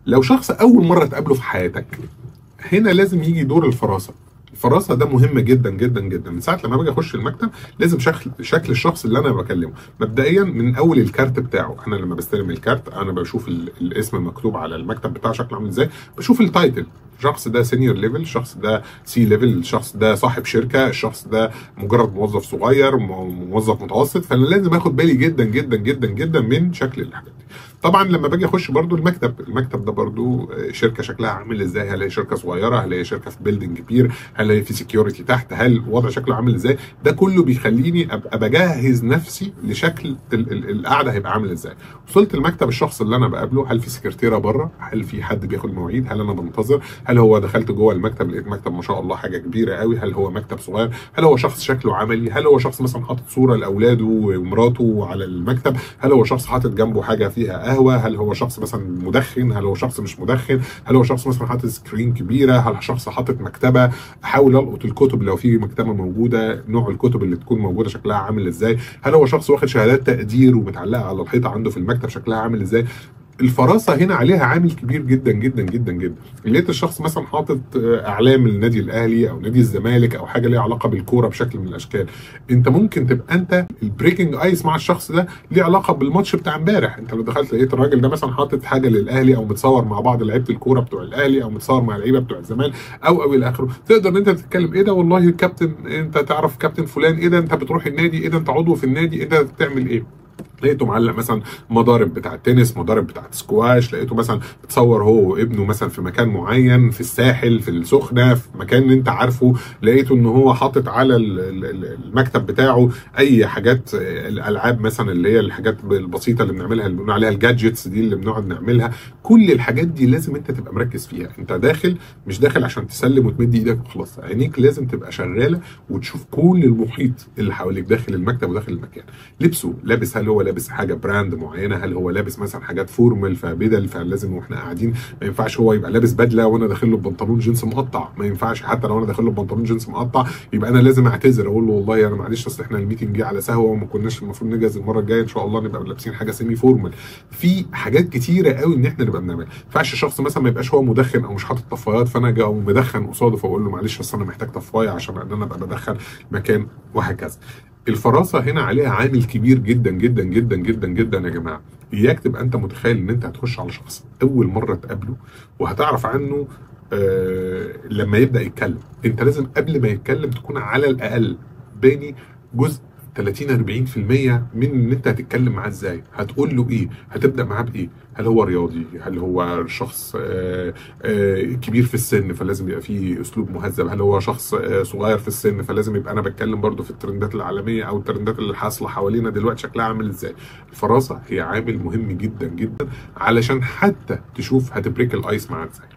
لو شخص اول مره تقابله في حياتك، هنا لازم يجي دور الفراسه. الفراسه ده مهم جدا جدا جدا. من ساعه لما باجي اخش المكتب لازم شكل الشخص اللي انا بكلمه مبدئيا من اول الكارت بتاعه. انا لما بستلم الكارت انا بشوف الاسم المكتوب على المكتب بتاعه شكله عامل ازاي، بشوف التايتل، الشخص ده سينيور ليفل، الشخص ده سي ليفل، الشخص ده صاحب شركه، الشخص ده مجرد موظف صغير، موظف متوسط. فانا لازم اخد بالي جدا جدا جدا جدا من شكل الحاجات دي. طبعا لما باجي اخش برضو المكتب ده برضو شركه شكلها عامل ازاي، هل هي شركه صغيره، هل هي شركه في بيلدينج كبير، هل هي في سكيورتي تحت، هل وضع شكله عامل ازاي. ده كله بيخليني ابقى بجهز نفسي لشكل القعده هيبقى عامل ازاي. وصلت المكتب، الشخص اللي انا بقابله هل في سكرتيره بره، هل في حد بياخد مواعيد، هل انا بنتظر، هل هو دخلت جوه المكتب لقيت مكتب ما شاء الله حاجه كبيره قوي، هل هو مكتب صغير، هل هو شخص شكله عملي، هل هو شخص مثلا حاطط صوره لاولاده ومراته على المكتب، هل هو شخص حاطط جنبه حاجه فيها قهوه، هل هو شخص مثلا مدخن، هل هو شخص مش مدخن، هل هو شخص مثلا حاطط سكرين كبيره، هل شخص حاطط مكتبه. احاول القط الكتب لو في مكتبه موجوده، نوع الكتب اللي تكون موجوده شكلها عامل ازاي، هل هو شخص واخد شهادات تقدير ومتعلقه على الحيطه عنده في المكتب شكلها عامل ازاي. الفراسه هنا عليها عامل كبير جدا جدا جدا جدا. لقيت الشخص مثلا حاطط اعلام النادي الاهلي او نادي الزمالك او حاجه ليها علاقه بالكوره بشكل من الاشكال، انت ممكن تبقى انت البريكنج ايس مع الشخص ده ليه علاقه بالماتش بتاع امبارح. انت لو دخلت لقيت الراجل ده مثلا حاطط حاجه للاهلي او متصور مع بعض لعيبه الكوره بتوع الاهلي او متصور مع لعيبه بتوع الزمالك او الى اخره، تقدر ان انت تتكلم ايه ده والله الكابتن، انت تعرف كابتن فلان، ايه ده انت بتروح النادي، ايه ده انت عضو في النادي، ايه ده بتعمل ايه. لقيته معلق مثلا مضارب بتاع التنس، مضارب بتاع السكواش، لقيته مثلا بتصور هو وابنه مثلا في مكان معين في الساحل في السخنه في مكان انت عارفه، لقيته ان هو حاطط على المكتب بتاعه اي حاجات الالعاب مثلا اللي هي الحاجات البسيطه اللي بنعملها اللي بنقول عليها الجادجتس دي اللي بنقعد نعملها. كل الحاجات دي لازم انت تبقى مركز فيها. انت داخل مش داخل عشان تسلم وتمد ايدك وخلاص، عينيك لازم تبقى شغاله وتشوف كل المحيط اللي حواليك داخل المكتب وداخل المكان. لبسه لابس، هل هو لابس حاجه براند معينه، هل هو لابس مثلا حاجات فورمال فبدل، فلازم واحنا قاعدين ما ينفعش هو يبقى لابس بدله وانا داخل له ببنطلون جينز مقطع، ما ينفعش حتى لو انا داخل له ببنطلون جينز مقطع يبقى انا لازم اعتذر اقول له والله انا معلش اصل احنا الميتنج جه على سهوه وما كناش المفروض نجهز، المره الجايه ان شاء الله نبقى لابسين حاجه سيمي فورمال. في حاجات كتيره قوي ان احنا نبقى بنعملها. ما ينفعش شخص مثلا ما يبقاش هو مدخن او مش حاطط طفايات فانا اجي اقوم مدخن قصاده فاقول له معلش اصل انا محتاج طفايه عشان انا ابقى بدخن مكان، وهكذا. الفراسه هنا عليها عامل كبير جدا جدا جدا جدا جدا يا جماعه. اياك تبقى انت متخيل ان انت هتخش على شخص اول مره تقابله وهتعرف عنه لما يبدا يتكلم. انت لازم قبل ما يتكلم تكون على الاقل باني جزء 30 40% من ان انت هتتكلم معاه ازاي، هتقول له ايه، هتبدا معاه بايه. هل هو رياضي، هل هو شخص كبير في السن فلازم يبقى فيه اسلوب مهذب، هل هو شخص صغير في السن فلازم يبقى انا بتكلم برضو في الترندات العالميه او الترندات اللي حاصله حوالينا دلوقتي شكلها عامل ازاي. الفراسه هي عامل مهم جدا جدا علشان حتى تشوف هتبريك الايس معاه ازاي.